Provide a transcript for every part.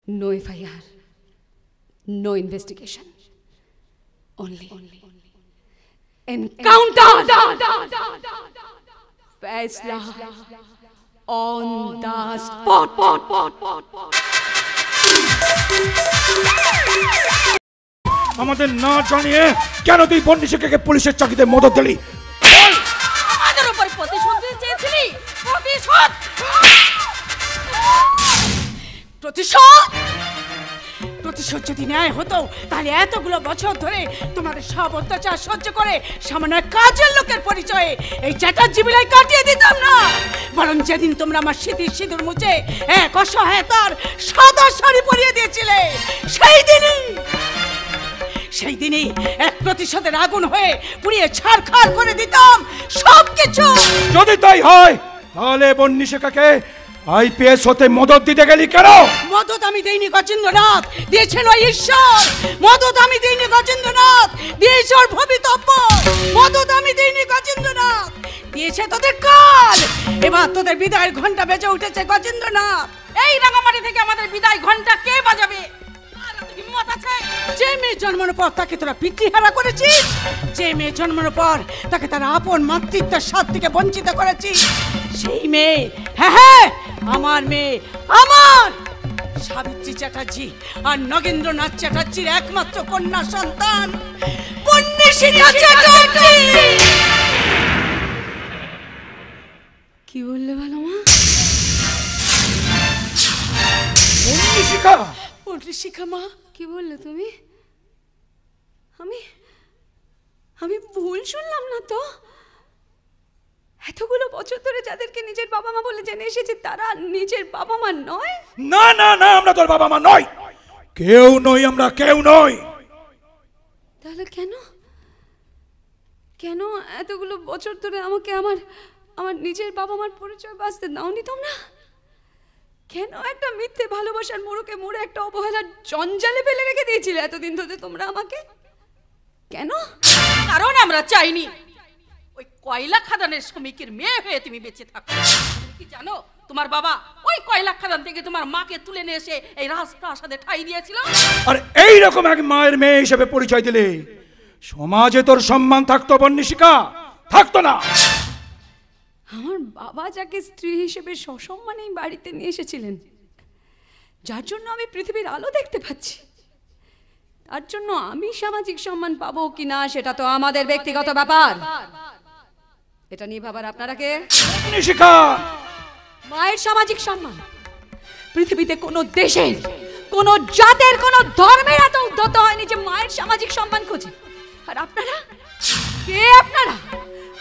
No FIR, no investigation, only encounter. Faisla on the spot. আমাদের না জানিয়ে কেন তুই বন্নিশাকে পুলিশের চাকরিতে মদত দিলি? আমাদের উপর প্রতিশোধ নিতে চেয়েছিলি? প্রতিশোধ প্রতিশোধ যদি ন্যায় হতো তাহলে এতগুলো বছর ধরে তোমাদের সব অত্যাচার সহ্য করে সামান্য কাজের লোকের পরিচয়ে এই চ্যাটার্জি বিলায় কাটিয়ে দিতাম না। বরং যেদিন তোমরা আমার স্মৃতির সিঁদুর মুছে এক অসহায়তার সাদা শাড়ি পরিয়ে দিয়েছিলে, সেই দিনই এক প্রতিশোধের আগুন হয়ে পুড়িয়ে ছারখার করে দিতাম সবকিছু। যদি তাই হয় তাহলে বন্নিশাকে আইপিএস হতে মদত দিতে গেলি কেন? মদত আমি দেইনি গজেন্দ্রনাথ, দিয়েছেন ওই ঈশ্বর। মদত আমি দেইনি গজেন্দ্রনাথ, দিয়েছে ওর ভবিতব্য। মদত আমি দেইনি গজেন্দ্রনাথ, দিয়েছে তোদের কাল। এবার তোদের বিদায়ের ঘন্টা বেজে উঠেছে গজেন্দ্রনাথ। এই রাঙামাটি থেকে আমাদের বিদায় ঘন্টা কে বাজাবে? যে মেয়ে জন্মানোর পর তাকে তোরা পিতৃহারা করেছিস, যে মেয়ে জন্মানোর পর তাকে তার আপন মাতৃত্বের স্বাদ থেকে বঞ্চিত করেছিস, সেই মেয়ে, হ্যাঁ আমার মেয়ে, আমার সাবিত্রী চ্যাটার্জি আর নগেন্দ্রনাথ চ্যাটার্জির একমাত্র কন্যা সন্তান বন্নিশিখা চ্যাটার্জি। কি বললে ভালো মা? বন্নিশিখা? বন্নিশিখা মা, কি বললে তুমি? আমি ভুল শুনলাম না তো? এতগুলো বছর ধরে যাদেরকে নিজের বাবা মা বলে জেনে এসেছি তারা নিজের বাবা মা নয়? না না না, আমরা তোর বাবা মা নই, কেউ নই, আমরা কেউ নই। তাহলে কেন কেন এতগুলো বছর ধরে আমাকে আমার নিজের বাবা মার পরিচয় বাঁচতে দাওনি তোমরা? কেন একটা মিথ্যে ভালোবাসার মোড়কে মোড়ে একটা অবহেলার জঞ্জালে ফেলে রেখে দিয়েছিলে এতদিন ধরে তোমরা আমাকে? কেন? কারণ আমরা চাইনি ওই কয়লা খাদানের শ্রমিকের মেয়ে হয়ে তুমি বেঁচে থাকো। তুমি কি জানো তোমার বাবা ওই কয়লা খাদান থেকে তোমার মাকে তুলে নিয়ে এসে এই রাজপ্রাসাদে ঠাঁই দিয়েছিল? আর এই রকম এক মায়ের মেয়ে হিসেবে পরিচয় দিলে সমাজে তোর সম্মান থাকতো বন্নিশিখা? থাকতো না। আমার বাবা যাকে স্ত্রী হিসেবে সসম্মানেই বাড়িতে নিয়ে এসেছিলেন, যার জন্য আমি পৃথিবীর আলো দেখতে পাচ্ছি, তার জন্য আমি সামাজিক সম্মান পাবো কিনা সেটা তো আমাদের ব্যক্তিগত ব্যাপার। এটা নিয়ে ভাবার আপনারা কে? বন্নিশিখা, মায়ের সামাজিক সম্মান পৃথিবীতে কোনো দেশের, কোনো জাতের, কোনো ধর্মের এত উদ্ধত হয়নি যে মায়ের সামাজিক সম্মান খোঁজে। আর আপনারা কে?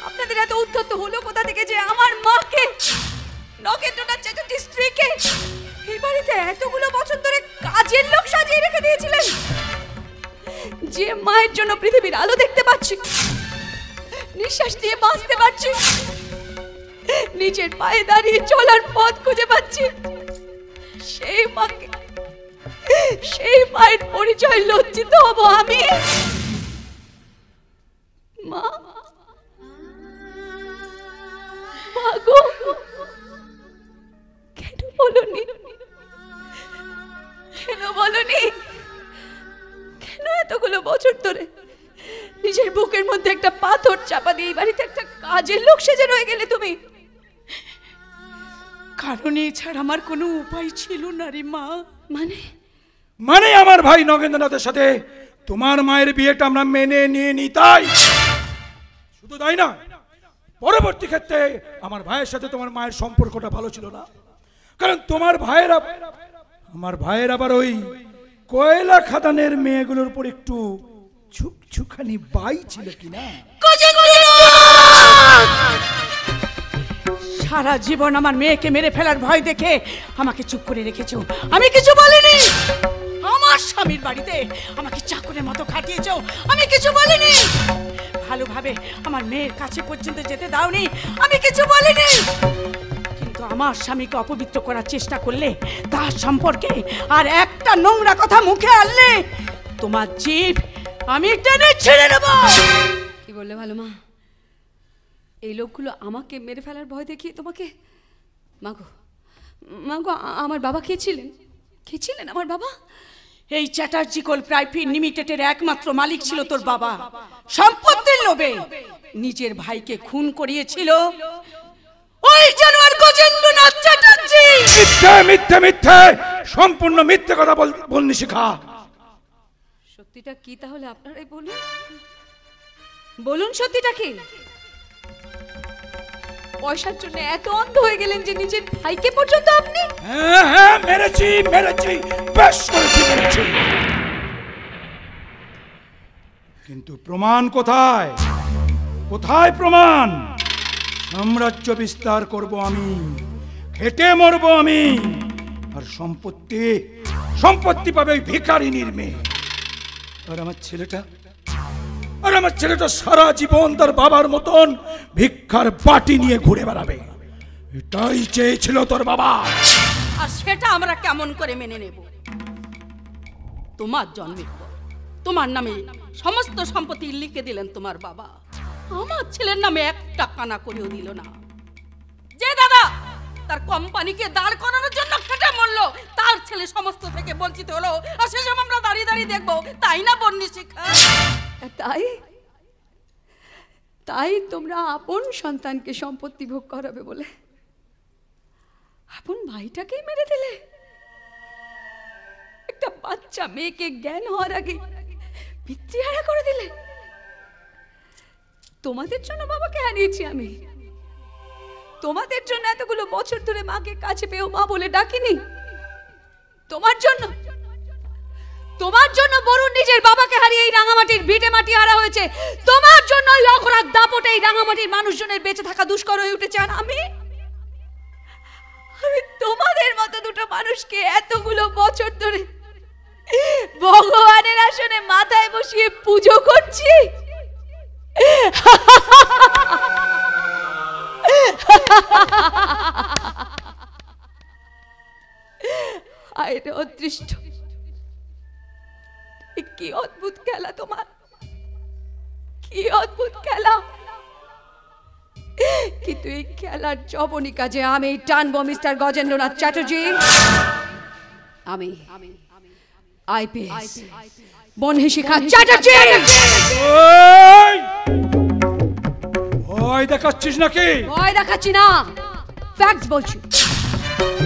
আপনাদের এত উদ্ধত হলো কোথা থেকে যে আমার মাকে, নগেন্দ্রনাথ চ্যাটার্জির স্ত্রীকে এই বাড়িতে এতগুলো বছর ধরে কাজের লোক সাজিয়ে রেখে দিয়েছিলেন? যে মায়ের জন্য পৃথিবীর আলো দেখতে পাচ্ছি, নিঃশ্বাস নিয়ে বাঁচতে পারছি, নিজের পায়ে দাঁড়িয়ে চলার পথ খুঁজে পাচ্ছি, সেই মাকে, সেই মায়ের পরিচয় লজ্জিত হব আমি? মা, মাগো, কেন বলনি? কেন এতগুলো বছর ধরে নিজের বুকের মধ্যে একটা পাথর চাপা দিয়ে এই বাড়িতে একটা কাজের লোক সেজে রয়ে গেলে তুমি? কারণ এছাড়া আমার কোনো উপায় ছিল না রে মা। মানে আমার ভাই নগেন্দ্রনাথের সাথে তোমার মায়ের বিয়েটা আমরা মেনে নিয়ে নি, তাই? শুধু তাই না, পরবর্তী ক্ষেত্রে আমার ভাইয়ের সাথে তোমার মায়ের সম্পর্কটা ভালো ছিল না, কারণ তোমার আমার ভাইয়ের আবার ওই কয়লা খাদানের মেয়েগুলোর উপর একটু ছুকছুখানি বাই ছিল কিনা? সারা জীবন আমার মেয়েকে মেরে ফেলার ভয় দেখে আমাকে চুপ করে রেখেছো, আমি কিছু বলিনি। আমার স্বামীর বাড়িতে আমাকে চাকরের মতো খাটিয়েছো, আমি কিছু বলিনি। ভালোভাবে আমার মেয়ের কাছে পর্যন্ত যেতে দাওনি, আমি কিছু বলিনি। কিন্তু আমার স্বামীকে অপবিত্র করার চেষ্টা করলে, তার সম্পর্কে আর একটা নোংরা কথা মুখে আনলে, তোমার জিভ আমি টেনে ছেড়ে নেব। কি বললে ভালো মা? এই লোকগুলো আমাকে মেরে ফেলার ভয় দেখিয়ে তোমাকে? মাগো, আমার বাবা কে ছিলেন? কে ছিলেন আমার বাবা? এই চ্যাটার্জি কোল প্রাইভেট লিমিটেডের একমাত্র মালিক ছিল তোর বাবা। সম্পত্তির লোভে নিজের ভাইকে খুন করিয়েছিল ওই জানোয়ার গজেন্দ্রনাথ চ্যাটার্জি। মিথ্যে মিথ্যে মিথ্যে, সম্পূর্ণ মিথ্যে কথা বলনি শিখা। সত্যিটা কি তাহলে আপনারাই বলুন, বলুন সত্যিটা কি? পয়সার জন্য এত অন্ধ হয়ে গেলেন যে নিজের ভাইকে পর্যন্ত আপনি? হ্যাঁ হ্যাঁ, মেরেছি মেরেছি, বেশ করেছি মেরেছি, কিন্তু প্রমাণ কোথায়? কোথায় প্রমাণ? সাম্রাজ্য বিস্তার করব আমি, খেটে মরব আমি, আর সম্পত্তি সম্পত্তি পাবে ওই ভিখারিনীর মেয়ে। আর আমার ছেলেটা সারা জীবন তার বাবার মতন ভিক্ষার বাটি নিয়ে ঘুরে বেড়াবে। এটাই চেয়েছিল তোর বাবা। আর সেটা আমরা কেমন করে মেনে নেব? তোমার জন্মের পর তোমার নামে সমস্ত সম্পত্তি লিখে দিলেন তোমার বাবা, আমার ছেলের নামে একটা কানা করেও দিল না। যে দাদা তার কোম্পানিকে দাঁড় করানোর জন্য খেটে মরলো, তার ছেলে সমস্ত থেকে বঞ্চিত হলো, আর সেসব আমরা দাঁড়িয়ে দাঁড়িয়ে দেখবো, তাই না বন্নি শিখা? তাই তাই তোমরা আপন সন্তানকে সম্পত্তি ভোগ করাবে বলে আপন ভাইটাকেই মেরে দিলে। একটা বাচ্চা মেয়েকে জ্ঞান হওয়ার আগে পিতৃহারা করে দিলে। তোমাদের জন্য বাবাকে হারিয়েছি আমি, তোমাদের জন্য এতগুলো বছর ধরে মাকে কাছে পেয়েও মা বলে ডাকিনি। তোমার জন্য বরুণ নিজের বাবাকে হারিয়ে এই রাঙামাটির ভিটে মাটি হারা হয়েছে। তোমার জন্য ওই অঘরাত দাপটে এই রাঙামাটির মানুষজনের বেঁচে থাকা দুষ্কর হয়ে উঠেছে। আর আমি তোমাদের মতো দুটো মানুষকে এতগুলো বছর ধরে ভগবানের আসনে মাথায় বসিয়ে পুজো করছি। আরে অদৃষ্ট, কি অদ্ভুত খেলা তোমার, কি অদ্ভুত খেলা। কিন্তু এই খেলার জবনী কাজে আমি টানবো মিস্টার গজেন্দ্রনাথ চ্যাটার্জি। আমি আইপিএস বন্নি শিখা চ্যাটার্জি। ভয় দেখাচ্ছিস নাকি? ভয় দেখাচ্ছি না, ফ্যাক্টস বলছি।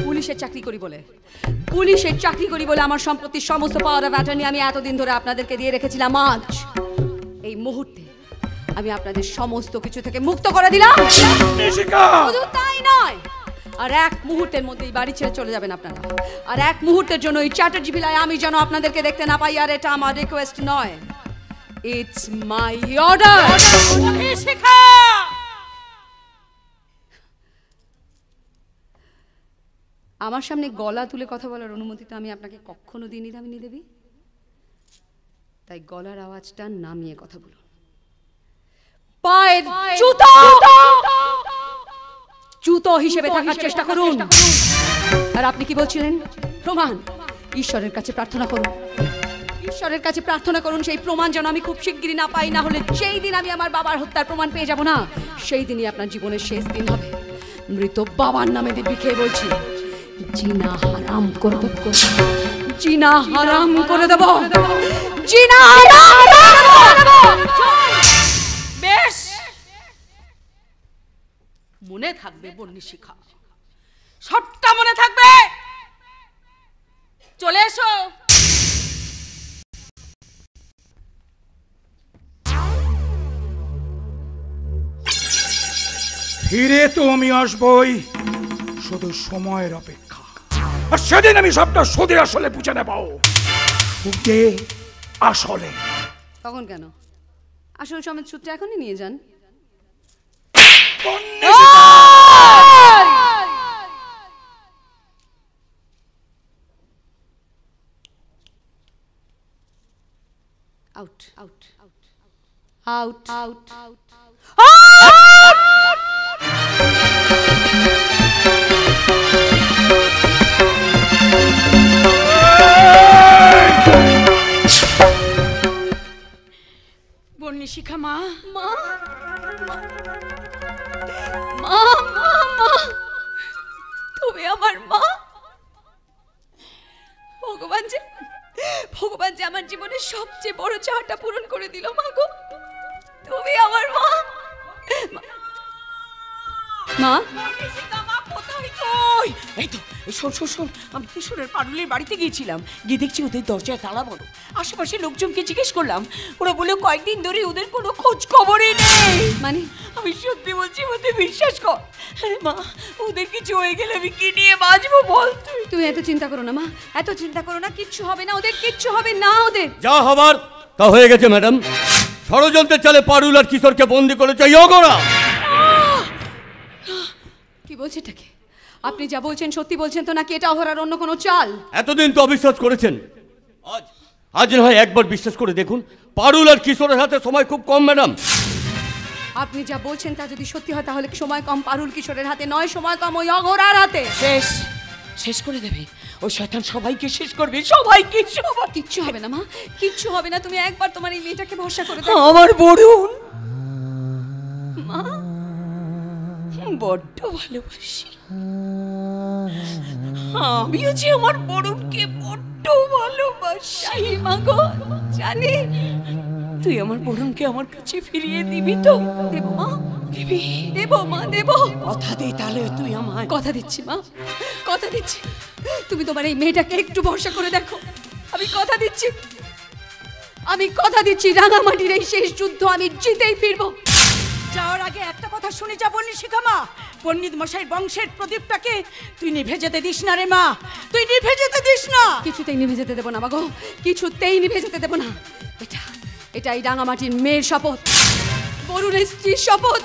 পুলিশের চাকরি করি বলে আমার সম্পত্তির সমস্ত পাওয়ার অফ অ্যাটর্নি আমি এতদিন ধরে আপনাদেরকে দিয়ে রেখেছিলাম। আজ এই মুহূর্তে আমি আপনাদের সমস্ত কিছু থেকে মুক্ত করে দিলাম। শুধু তাই নয়, আর এক মুহূর্তের মধ্যেই বাড়ি ছেড়ে চলে যাবেন আপনারা। আর এক মুহূর্তের জন্য এই চ্যাটার্জি ভিলায় আমি যেন আপনাদেরকে দেখতে না পাই। আর এটা আমার রিকোয়েস্ট নয়, ইটস মাই অর্ডার। আমার সামনে গলা তুলে কথা বলার অনুমতি তো আমি আপনাকে কখনো দিইনি দামিনী দেবী। তাই গলার আওয়াজটা নামিয়ে কথা বলুন। পায়ের জুতো হিসেবে থাকার চেষ্টা করুন। আর আপনি কি বলছিলেন? প্রমাণ। ঈশ্বরের কাছে প্রার্থনা করুন, ঈশ্বরের কাছে প্রার্থনা করুন সেই প্রমাণ যেন আমি খুব শিগগিরই না পাই। না হলে যেই দিন আমি আমার বাবার হত্যার প্রমাণ পেয়ে যাব না, সেই দিনই আপনার জীবনের শেষ দিন হবে। মৃত বাবার নামে দিব্যি খেয়ে বলছি, জিনা হারাম করে দেব, জিনা হারাম করে দেব, জিনা হারাম করে দেব। বেশ, মনে থাকবে বন্নি শিখা, সবটা মনে থাকবে। চলে এসো। ফিরে তো আমি আসবই, শুধু সময়ের অপেক্ষা। আর সেদিন আমি সবটা সুদে আসলে বুঝে নেব। সুদে আসলে। তখন কেন? আসল সমেত সূত্র এখনই নিয়ে যান। Out out out out out. বন্নি শিখা মা, মা মা মা মা, তুমি আমার মা। ভগবান যে আমার জীবনের সবচেয়ে বড় চাহটা পূরণ করে দিল মা গো, তুমি আমার মা। মা এই তো শোন, আমি কিশোরের পারুলের বাড়িতে গিয়েছিলাম, গিয়ে দেখছি ওদের দরজায় তালা বড়। আশেপাশে লোকজনকে জিজ্ঞেস করলাম, ওরা বলে কয়েকদিন ধরে ওদের কোনো খোঁজ খবরই নেই। মানে আমি সত্যি বলছি, ওদের বিশ্বাস কর। আরে মা, ওদের কিছু হয়ে গেলে আমি কি নিয়ে বাঁচবো বল তুই? তুমি এত চিন্তা করো না মা, এত চিন্তা করো না, কিচ্ছু হবে না ওদের, কিচ্ছু হবে না ওদের। যা হবার তা হয়ে গেছে ম্যাডাম। ষড়যন্ত্রের চালে পারুল আর কিশোরকে বন্দি করেছে ইয়োগরা। কি বলছে এটাকে? আপনি যা বলছেন সত্যি বলছেন তো, নাকি এটা অহরার অন্য কোনো চাল? এতদিন তো অবিশ্বাস করেছেন, আজ না হয় একবার বিশ্বাস করে দেখুন। পারুল আর কিশোরের হাতে সময় খুব কম ম্যাডাম। আপনি যা বলছেন তা যদি সত্যি হয় তাহলে সময় কম পারুল কিশোরের হাতে নয়, সময় কম ওই অঘোরার হাতে। শেষ করে দেবে ওই শয়তান, সবাইকে শেষ করবে, সবাইকে। কিচ্ছু হবে না মা, কিচ্ছু হবে না। তুমি একবার তোমার এই মেয়েটাকে ভরসা করে দাও। আমার বরুণ মা বড্ড ভালোবাসি, আমিও যে আমার বরুণকে বড্ড ভালোবাসি। মা গো জানি। তুই আমার বরুণকে আমার কাছে ফিরিয়ে দিবি তো? দেবো মা, দিবি? দেবো মা, দেবো। কথা দে তাহলে তুই আমায়। কথা দিচ্ছি মা, কথা দিচ্ছি। তুমি তোমার এই মেয়েটাকে একটু ভরসা করে দেখো। আমি কথা দিচ্ছি, আমি কথা দিচ্ছি, রাঙামাটির এই শেষ যুদ্ধ আমি জিতেই ফিরবো। যাওয়ার আগে একটা কথা শুনে যা বললি শিখামা, পণ্ডিত মশাই বংশের প্রদীপটাকে তুই নিভে যেতে দিস না রে মা, তুই নিভে যেতে দিস না। কিছুতেই নিভে যেতে দেবো না মা গো, কিছুতেই নিভে যেতে দেবো না। এটাই রাঙামাটির মেয়ের শপথ, বরুণের স্ত্রীর শপথ,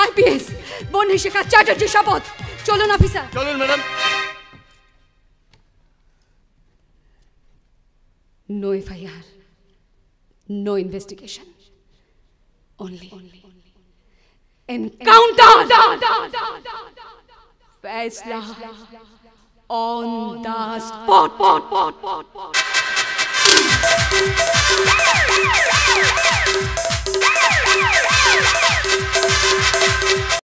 আইপিএস বর্ণিশেখা চ্যাটার্জির শপথ। চলুন অফিসার, চলুন madam. No FIR, no investigation, only encounter, फैसला on the spot.